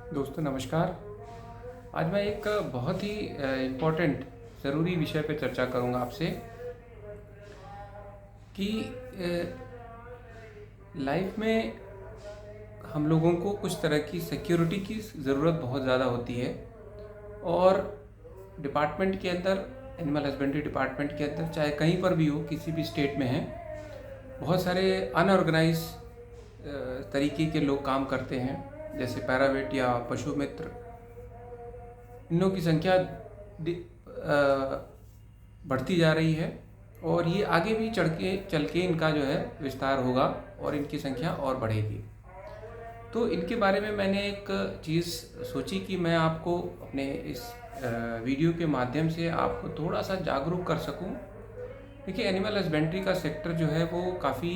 दोस्तों नमस्कार। आज मैं एक बहुत ही इम्पोर्टेंट ज़रूरी विषय पे चर्चा करूँगा आपसे कि लाइफ में हम लोगों को कुछ तरह की सिक्योरिटी की ज़रूरत बहुत ज़्यादा होती है। और डिपार्टमेंट के अंदर, एनिमल हस्बेंड्री डिपार्टमेंट के अंदर, चाहे कहीं पर भी हो, किसी भी स्टेट में है, बहुत सारे अनऑर्गेनाइज तरीके के लोग काम करते हैं, जैसे पैरावेट या पशु मित्र। इन लोगों की संख्या बढ़ती जा रही है और ये आगे भी चल के इनका जो है विस्तार होगा और इनकी संख्या और बढ़ेगी। तो इनके बारे में मैंने एक चीज़ सोची कि मैं आपको अपने इस वीडियो के माध्यम से आपको थोड़ा सा जागरूक कर सकूं। देखिए, एनिमल हस्बेंड्री का सेक्टर जो है वो काफ़ी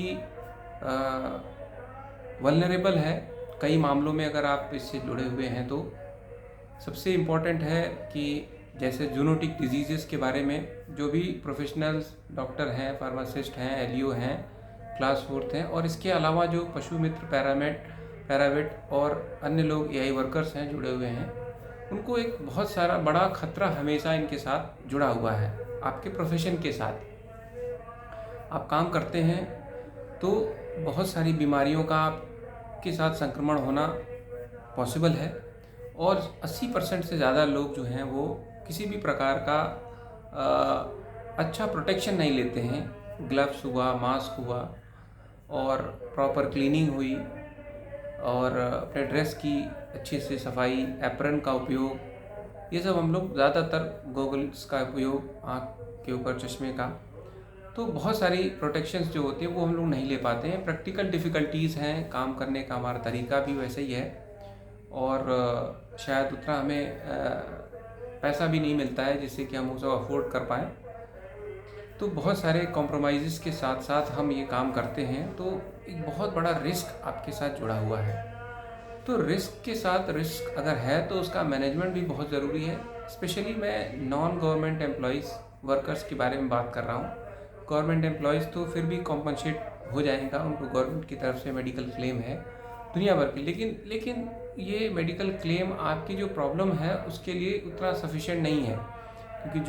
वल्नरेबल है कई मामलों में, अगर आप इससे जुड़े हुए हैं तो। सबसे इम्पॉर्टेंट है कि जैसे जूनोटिक डिजीज़ के बारे में जो भी प्रोफेशनल्स डॉक्टर हैं, फार्मासिस्ट हैं, एलईओ हैं, क्लास 4th हैं, और इसके अलावा जो पशु मित्र, पैरावेट और अन्य लोग एआई वर्कर्स हैं जुड़े हुए हैं, उनको एक बहुत सारा बड़ा खतरा हमेशा इनके साथ जुड़ा हुआ है। आपके प्रोफेशन के साथ आप काम करते हैं तो बहुत सारी बीमारियों का आपके साथ संक्रमण होना पॉसिबल है, और 80% से ज़्यादा लोग जो हैं वो किसी भी प्रकार का अच्छा प्रोटेक्शन नहीं लेते हैं। ग्लव्स हुआ, मास्क हुआ, और प्रॉपर क्लीनिंग हुई, और अपने ड्रेस की अच्छे से सफाई, एप्रन का उपयोग, ये सब हम लोग ज़्यादातर गॉगल्स का उपयोग, आँख के ऊपर चश्मे का, तो बहुत सारी प्रोटेक्शंस जो होती हैं वो हम लोग नहीं ले पाते हैं। प्रैक्टिकल डिफ़िकल्टीज़ हैं, काम करने का हमारा तरीका भी वैसे ही है, और शायद उतना हमें पैसा भी नहीं मिलता है जिससे कि हम उसे अफोर्ड कर पाएँ। तो बहुत सारे कॉम्प्रोमाइज़ के साथ साथ हम ये काम करते हैं, तो एक बहुत बड़ा रिस्क आपके साथ जुड़ा हुआ है। तो रिस्क के साथ रिस्क अगर है तो उसका मैनेजमेंट भी बहुत ज़रूरी है। स्पेशली मैं नॉन गवर्नमेंट एम्प्लॉइज़, वर्कर्स के बारे में बात कर रहा हूँ। गवर्नमेंट एम्प्लॉइज़ तो फिर भी कॉम्पनसेट हो जाएगा, उनको गवर्नमेंट की तरफ से मेडिकल क्लेम है दुनिया भर की। लेकिन ये मेडिकल क्लेम आपकी जो प्रॉब्लम है उसके लिए उतना सफिशिएंट नहीं है, क्योंकि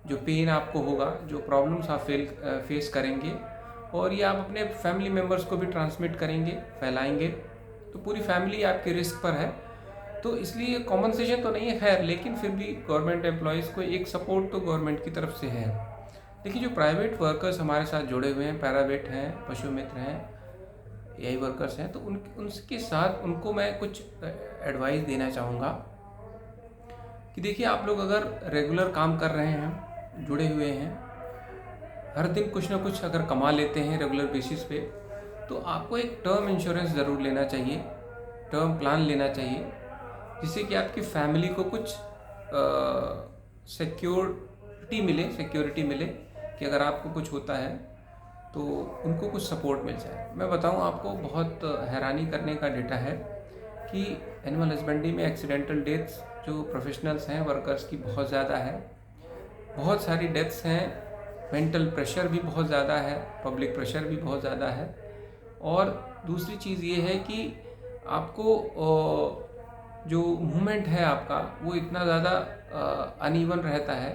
जो पेन आपको होगा, जो प्रॉब्लम्स आप फेस करेंगे, और ये आप अपने फैमिली मेम्बर्स को भी ट्रांसमिट करेंगे, फैलाएंगे, तो पूरी फैमिली आपके रिस्क पर है। तो इसलिए कॉम्पनसेशन तो नहीं है खैर, लेकिन फिर भी गवर्नमेंट एम्प्लॉयज़ को एक सपोर्ट तो गवर्नमेंट की तरफ से है। देखिए, जो प्राइवेट वर्कर्स हमारे साथ जुड़े हुए हैं, पैरावेट हैं, पशु मित्र हैं, एआई वर्कर्स हैं, तो उनके साथ उनको मैं कुछ एडवाइस देना चाहूँगा कि देखिए, आप लोग अगर रेगुलर काम कर रहे हैं, जुड़े हुए हैं, हर दिन कुछ ना कुछ अगर कमा लेते हैं रेगुलर बेसिस पे, तो आपको एक टर्म इंश्योरेंस ज़रूर लेना चाहिए, टर्म प्लान लेना चाहिए, जिससे कि आपकी फैमिली को कुछ सिक्योरिटी मिले कि अगर आपको कुछ होता है तो उनको कुछ सपोर्ट मिल जाए। मैं बताऊं आपको, बहुत हैरानी करने का डेटा है कि एनिमल हस्बेंड्री में एक्सीडेंटल डेथ्स जो प्रोफेशनल्स हैं, वर्कर्स की, बहुत ज़्यादा है। बहुत सारी डेथ्स हैं। मेंटल प्रेशर भी बहुत ज़्यादा है, पब्लिक प्रेशर भी बहुत ज़्यादा है। और दूसरी चीज़ ये है कि आपको जो मूवमेंट है आपका, वो इतना ज़्यादा अनइवन रहता है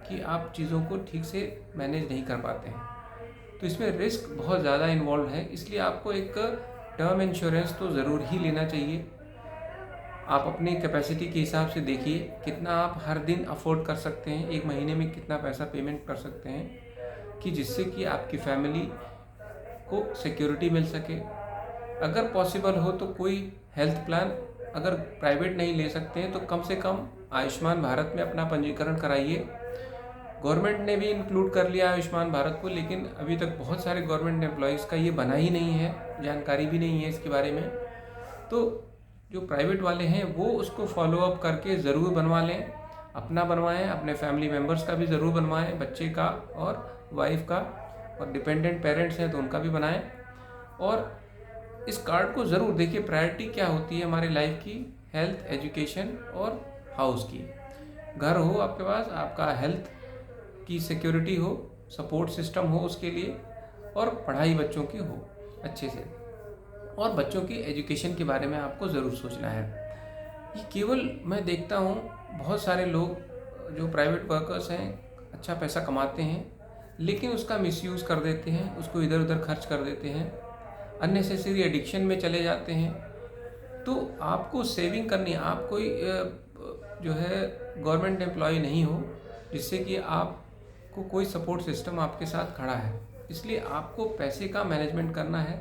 कि आप चीज़ों को ठीक से मैनेज नहीं कर पाते हैं। तो इसमें रिस्क बहुत ज़्यादा इन्वॉल्व है, इसलिए आपको एक टर्म इंश्योरेंस तो ज़रूर ही लेना चाहिए। आप अपनी कैपेसिटी के हिसाब से देखिए कितना आप हर दिन अफोर्ड कर सकते हैं, एक महीने में कितना पैसा पेमेंट कर सकते हैं, कि जिससे कि आपकी फैमिली को सिक्योरिटी मिल सके। अगर पॉसिबल हो तो कोई हेल्थ प्लान, अगर प्राइवेट नहीं ले सकते हैं तो कम से कम आयुष्मान भारत में अपना पंजीकरण कराइए। गवर्नमेंट ने भी इंक्लूड कर लिया आयुष्मान भारत को, लेकिन अभी तक बहुत सारे गवर्नमेंट एम्प्लॉयज़ का ये बना ही नहीं है, जानकारी भी नहीं है इसके बारे में। तो जो प्राइवेट वाले हैं वो उसको फॉलो अप करके ज़रूर बनवा लें, अपना बनवाएं, अपने फैमिली मेम्बर्स का भी ज़रूर बनवाएं, बच्चे का और वाइफ का, और डिपेंडेंट पेरेंट्स हैं तो उनका भी बनाएं। और इस कार्ड को ज़रूर देखिए, प्रायोरिटी क्या होती है हमारी लाइफ की, हेल्थ, एजुकेशन और हाउस की। घर हो आपके पास, आपका हेल्थ की सिक्योरिटी हो, सपोर्ट सिस्टम हो उसके लिए, और पढ़ाई बच्चों की हो अच्छे से। और बच्चों की एजुकेशन के बारे में आपको ज़रूर सोचना है। ये केवल मैं देखता हूँ बहुत सारे लोग जो प्राइवेट वर्कर्स हैं अच्छा पैसा कमाते हैं, लेकिन उसका मिसयूज़ कर देते हैं, उसको इधर उधर खर्च कर देते हैं, अननेसेसरी एडिक्शन में चले जाते हैं। तो आपको सेविंग करनी है। आप कोई जो है गवर्नमेंट एम्प्लॉय नहीं हो जिससे कि आपको कोई सपोर्ट सिस्टम आपके साथ खड़ा है। इसलिए आपको पैसे का मैनेजमेंट करना है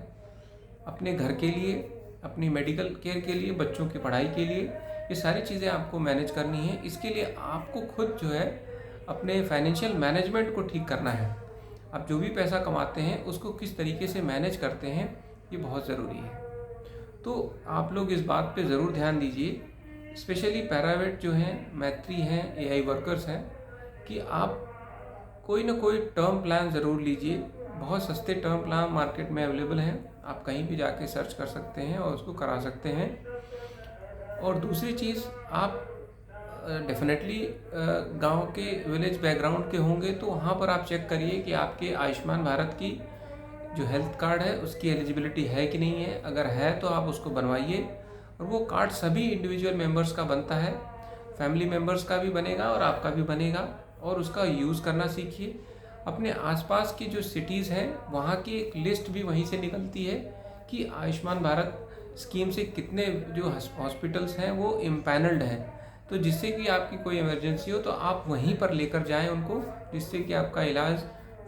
अपने घर के लिए, अपनी मेडिकल केयर के लिए, बच्चों की पढ़ाई के लिए। ये सारी चीज़ें आपको मैनेज करनी है। इसके लिए आपको खुद जो है अपने फाइनेंशियल मैनेजमेंट को ठीक करना है। आप जो भी पैसा कमाते हैं उसको किस तरीके से मैनेज करते हैं, ये बहुत ज़रूरी है। तो आप लोग इस बात पे ज़रूर ध्यान दीजिए, स्पेशली प्राइवेट जो हैं, मैत्री हैं, एआई वर्कर्स हैं, कि आप कोई ना कोई टर्म प्लान ज़रूर लीजिए। बहुत सस्ते टर्म प्लान मार्केट में अवेलेबल हैं, आप कहीं भी जाके सर्च कर सकते हैं और उसको करा सकते हैं। और दूसरी चीज़, आप डेफिनेटली गांव के विलेज बैकग्राउंड के होंगे तो वहाँ पर आप चेक करिए कि आपके आयुष्मान भारत की जो हेल्थ कार्ड है उसकी एलिजिबिलिटी है कि नहीं है। अगर है तो आप उसको बनवाइए। और वो कार्ड सभी इंडिविजुअल मेंबर्स का बनता है, फैमिली मेंबर्स का भी बनेगा और आपका भी बनेगा। और उसका यूज़ करना सीखिए। अपने आसपास की जो सिटीज़ हैं वहाँ की एक लिस्ट भी वहीं से निकलती है कि आयुष्मान भारत स्कीम से कितने जो हॉस्पिटल्स हैं वो इम्पैनल्ड हैं। तो जिससे कि आपकी कोई इमरजेंसी हो तो आप वहीं पर लेकर जाएं उनको, जिससे कि आपका इलाज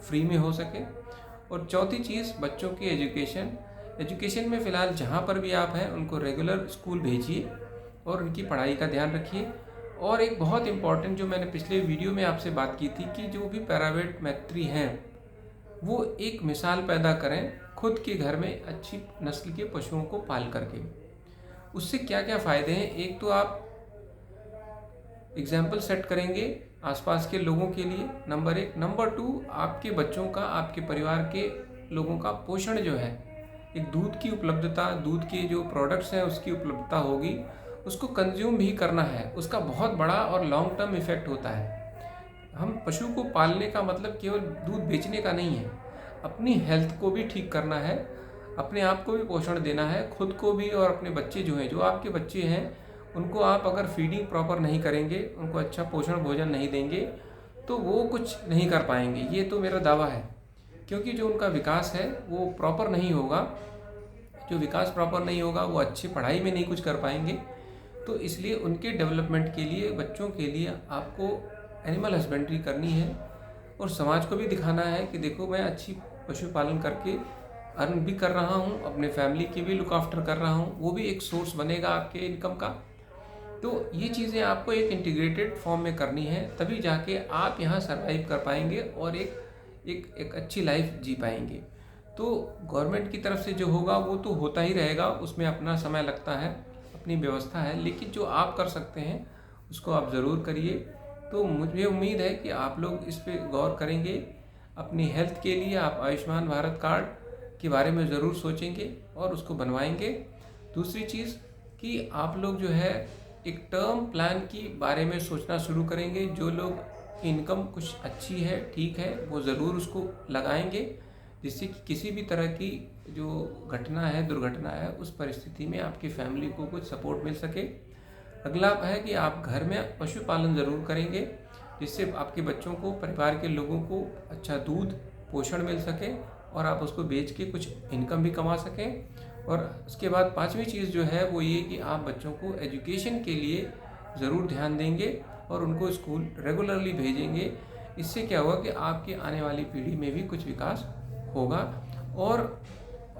फ्री में हो सके। और चौथी चीज़, बच्चों की एजुकेशन में फ़िलहाल जहाँ पर भी आप हैं उनको रेगुलर स्कूल भेजिए और उनकी पढ़ाई का ध्यान रखिए। और एक बहुत इम्पॉर्टेंट, जो मैंने पिछले वीडियो में आपसे बात की थी, कि जो भी प्राइवेट मैत्री हैं वो एक मिसाल पैदा करें खुद के घर में अच्छी नस्ल के पशुओं को पाल करके। उससे क्या क्या फ़ायदे हैं, एक तो आप एग्जाम्पल सेट करेंगे आसपास के लोगों के लिए, नंबर 1। नंबर 2, आपके बच्चों का, आपके परिवार के लोगों का पोषण जो है, एक दूध की उपलब्धता, दूध के जो प्रोडक्ट्स हैं उसकी उपलब्धता होगी, उसको कंज्यूम भी करना है। उसका बहुत बड़ा और लॉन्ग टर्म इफेक्ट होता है। हम पशु को पालने का मतलब केवल दूध बेचने का नहीं है, अपनी हेल्थ को भी ठीक करना है, अपने आप को भी पोषण देना है, खुद को भी। और अपने बच्चे जो हैं, जो आपके बच्चे हैं, उनको आप अगर फीडिंग प्रॉपर नहीं करेंगे, उनको अच्छा पोषण भोजन नहीं देंगे तो वो कुछ नहीं कर पाएंगे। ये तो मेरा दावा है, क्योंकि जो उनका विकास है वो प्रॉपर नहीं होगा। जो विकास प्रॉपर नहीं होगा वो अच्छी पढ़ाई में नहीं कुछ कर पाएंगे। तो इसलिए उनके डेवलपमेंट के लिए, बच्चों के लिए आपको एनिमल हस्बेंड्री करनी है और समाज को भी दिखाना है कि देखो, मैं अच्छी पशुपालन करके अर्न भी कर रहा हूँ, अपने फैमिली की भी लुक आफ्टर कर रहा हूँ। वो भी एक सोर्स बनेगा आपके इनकम का। तो ये चीज़ें आपको एक इंटीग्रेटेड फॉर्म में करनी है, तभी जाके आप यहाँ सर्वाइव कर पाएंगे और एक अच्छी लाइफ जी पाएंगे। तो गवर्नमेंट की तरफ से जो होगा वो तो होता ही रहेगा, उसमें अपना समय लगता है, अपनी व्यवस्था है, लेकिन जो आप कर सकते हैं उसको आप ज़रूर करिए। तो मुझे उम्मीद है कि आप लोग इस पर गौर करेंगे। अपनी हेल्थ के लिए आप आयुष्मान भारत कार्ड के बारे में ज़रूर सोचेंगे और उसको बनवाएंगे। दूसरी चीज़ कि आप लोग जो है एक टर्म प्लान की बारे में सोचना शुरू करेंगे। जो लोग इनकम कुछ अच्छी है, ठीक है, वो ज़रूर उसको लगाएंगे, जिससे कि किसी भी तरह की जो घटना है, दुर्घटना है, उस परिस्थिति में आपकी फैमिली को कुछ सपोर्ट मिल सके। अगला है कि आप घर में पशुपालन ज़रूर करेंगे, जिससे आपके बच्चों को, परिवार के लोगों को अच्छा दूध, पोषण मिल सके और आप उसको बेच के कुछ इनकम भी कमा सकें। और उसके बाद पांचवी चीज़ जो है वो ये कि आप बच्चों को एजुकेशन के लिए ज़रूर ध्यान देंगे और उनको स्कूल रेगुलरली भेजेंगे। इससे क्या होगा कि आपकी आने वाली पीढ़ी में भी कुछ विकास होगा। और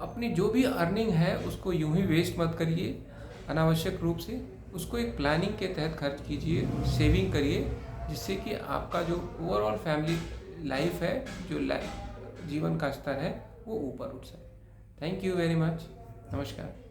अपनी जो भी अर्निंग है उसको यूं ही वेस्ट मत करिए अनावश्यक रूप से, उसको एक प्लानिंग के तहत खर्च कीजिए, सेविंग करिए, जिससे कि आपका जो ओवरऑल फैमिली लाइफ है, जो जीवन का स्तर है, वो ऊपर उठ सके। Thank you very much. नमस्कार।